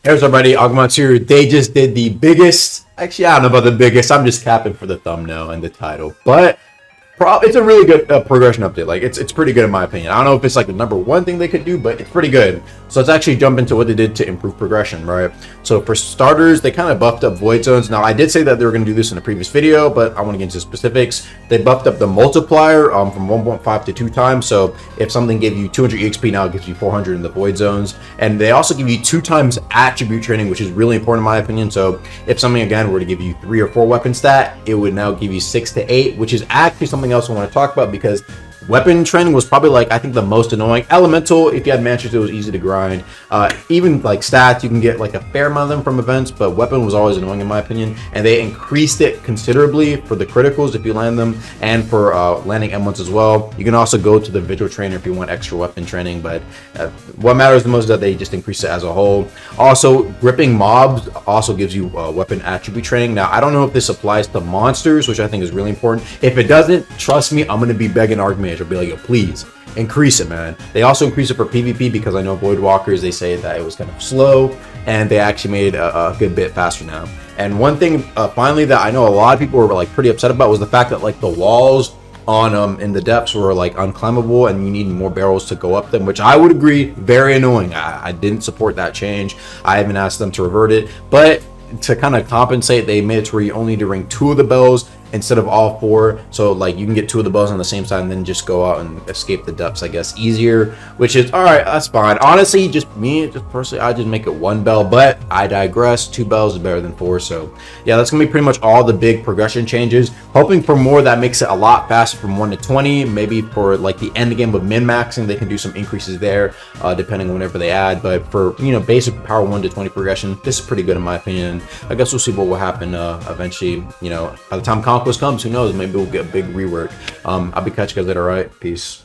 Here's everybody, Agumats here. They just did the biggest, actually I don't know about the biggest, I'm just capping for the thumbnail and the title, but it's a really good progression update. Like it's pretty good in my opinion. I don't know if it's like the #1 thing they could do, but it's pretty good. So let's actually jump into what they did to improve progression, right? So for starters, they kind of buffed up void zones. Now I did say that they were going to do this in a previous video, but I want to get into specifics. They buffed up the multiplier from 1.5 to 2 times. So if something gave you 200 EXP, now it gives you 400 in the void zones. And they also give you 2 times attribute training, which is really important in my opinion. So if something again were to give you 3 or 4 weapon stat, it would now give you 6 to 8, which is actually something else I want to talk about, because weapon training was probably like I think the most annoying. Elemental, if you had mantras, it was easy to grind. Even like stats, you can get like a fair amount of them from events, but weapon was always annoying in my opinion. And they increased it considerably for the criticals if you land them, and for landing M1s as well. You can also go to the visual trainer if you want extra weapon training, but what matters the most is that they just increase it as a whole. Also, gripping mobs also gives you weapon attribute training. Now I don't know if this applies to monsters, which I think is really important. If it doesn't, trust me, I'm gonna be begging Archmage. I'll be like, yo, please increase it, man. They also increase it for PvP because I know Void Walkers, they say that it was kind of slow, and they actually made a good bit faster now. And one thing finally that I know a lot of people were like pretty upset about was the fact that like the walls on in the depths were like unclimbable and you need more barrels to go up them, which I would agree, very annoying. I didn't support that change. I even asked them to revert it, but to kind of compensate, they made it to where you only need to ring 2 of the bells instead of all 4. So like you can get 2 of the bells on the same side and then just go out and escape the depths, I guess, easier, which is all right. That's fine. Honestly, just personally, I just make it 1 bell, but I digress. 2 bells is better than 4. So yeah, that's gonna be pretty much all the big progression changes. Hoping for more that makes it a lot faster from 1 to 20. Maybe for like the end game of min maxing, they can do some increases there, depending on whenever they add. But for, you know, basic power 1 to 20 progression, this is pretty good in my opinion. I guess we'll see what will happen eventually. You know, by the time Conquest comes, who knows, maybe we'll get a big rework. I'll be catching you guys later. All right, peace.